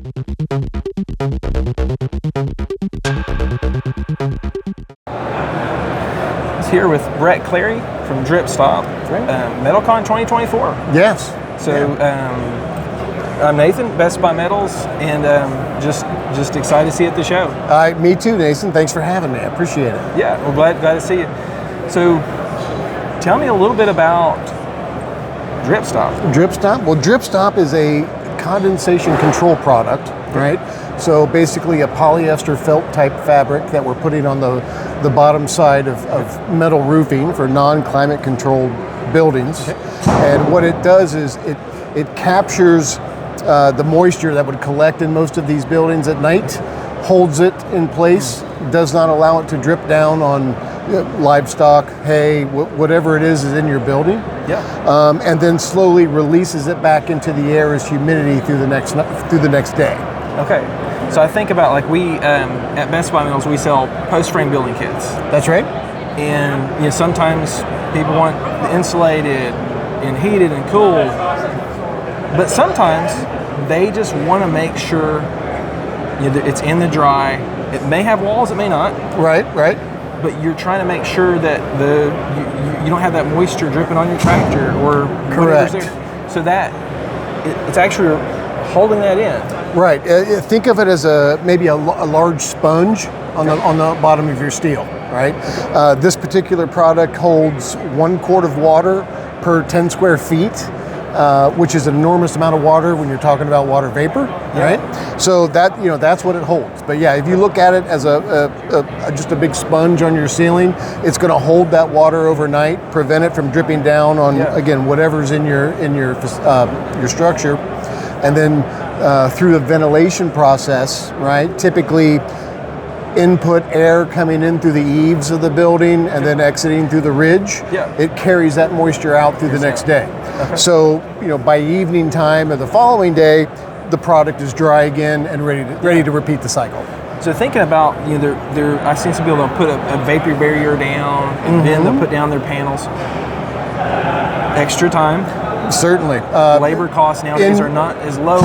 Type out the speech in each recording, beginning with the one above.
Here with Brett Clary from Dripstop, Metalcon 2024. Yes. So I'm Nathan, Best Buy Metals, and just excited to see you at the show. Me too, Nathan. Thanks for having me. I appreciate it. Yeah, we're glad to see you. So tell me a little bit about Dripstop. Dripstop? Well, Dripstop is a condensation control product, right? So basically a polyester felt type fabric that we're putting on the bottom side of metal roofing for non-climate controlled buildings. Okay. And what it does is it captures the moisture that would collect in most of these buildings at night, holds it in place, does not allow it to drip down on livestock, hay, whatever it is in your building. Yeah. And then slowly releases it back into the air as humidity through the next day. Okay, so I think about like we at Best Buy Metals we sell post frame building kits. That's right. And sometimes people want insulated and heated and cooled, but sometimes they just want to make sure it's in the dry. It may have walls, it may not. Right. But you're trying to make sure that you don't have that moisture dripping on your tractor or correct. So that it's actually holding that in. Right. Think of it as maybe a large sponge on the bottom of your steel. Right. This particular product holds 1 quart of water per 10 square feet, which is an enormous amount of water when you're talking about water vapor. Yeah. Right. So that's what it holds. But yeah, if you look at it as just a big sponge on your ceiling, it's going to hold that water overnight, prevent it from dripping down on again whatever's in your structure. And then through the ventilation process, right? Typically, input air coming in through the eaves of the building and then exiting through the ridge. Yeah. It carries that moisture out through the next day. Okay. So by evening time of the following day, the product is dry again and ready to repeat the cycle. So thinking about I've seen some people, they'll put a vapor barrier down and then they'll put down their panels. Extra time. Certainly. Labor costs nowadays are not as low.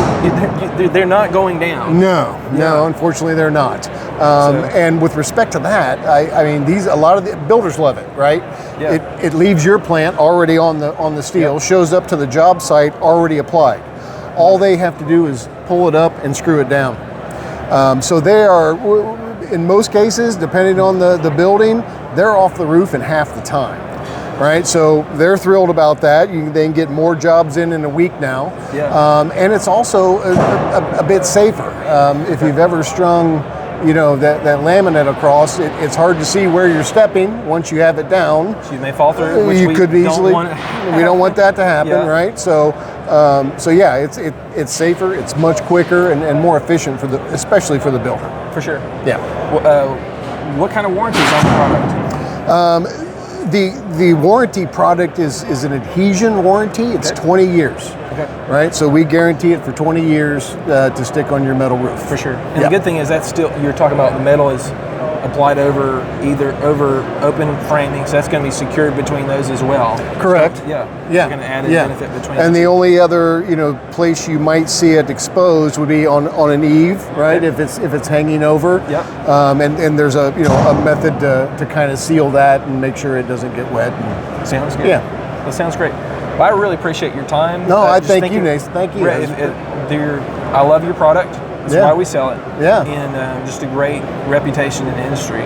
They're not going down. No, unfortunately they're not. And with respect to that, I mean, a lot of the builders love it, right? Yeah. It leaves your plant already on the steel, shows up to the job site already applied. All they have to do is pull it up and screw it down. So they are, in most cases, depending on the building, they're off the roof in half the time. Right, so they're thrilled about that. They can get more jobs in a week now. Yeah. And it's also a bit safer. If you've ever strung, that laminate across, it's hard to see where you're stepping once you have it down. So you may fall through. Which you could easily. We don't want that to happen, Yeah. right? So yeah, it's safer, it's much quicker, and more efficient especially for the builder. For sure. Yeah. What kind of warranty is on the product? The warranty product is an adhesion warranty. It's 20 years. Okay. Right? So we guarantee it for 20 years to stick on your metal roof. For sure. And the good thing is you're talking about the metal is applied over open framing, so that's going to be secured between those as well. Correct. So, yeah. You're going to add a benefit between and the only other place you might see it exposed would be on an eave, right? Okay. If it's hanging over. Yep. And there's a method to kind of seal that and make sure it doesn't get wet. Sounds good. Yeah. That sounds great. Well, I really appreciate your time. No, I thank you, Nathan. Thank you. I love your product. That's why we sell it. Yeah. And just a great reputation in the industry.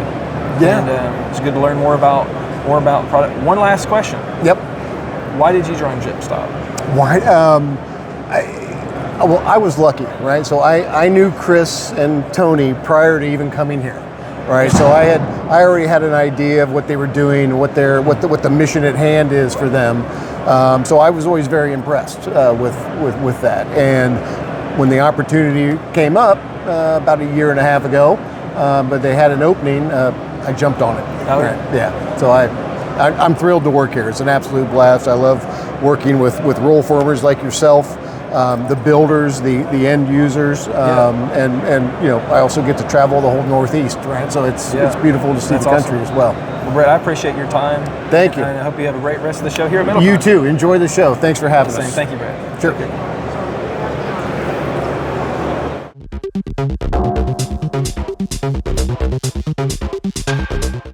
Yeah. And it's good to learn more about the product. One last question. Yep. Why did you join Dripstop? Why? I was lucky, right? So I knew Chris and Tony prior to even coming here, right? So I already had an idea of what they were doing, what the mission at hand is for them. So I was always very impressed with that. And when the opportunity came up about a year and a half ago, but they had an opening, I jumped on it. Oh, right? Yeah. So I'm thrilled to work here. It's an absolute blast. I love working with roll formers like yourself, the builders, the end users, and I also get to travel the whole Northeast, right? So it's beautiful to see the country as well. Well, Brett, I appreciate your time. Thank you. And I hope you have a great rest of the show here at Metalcon. You too. Enjoy the show. Thanks for having us. Thank you, Brett. Sure.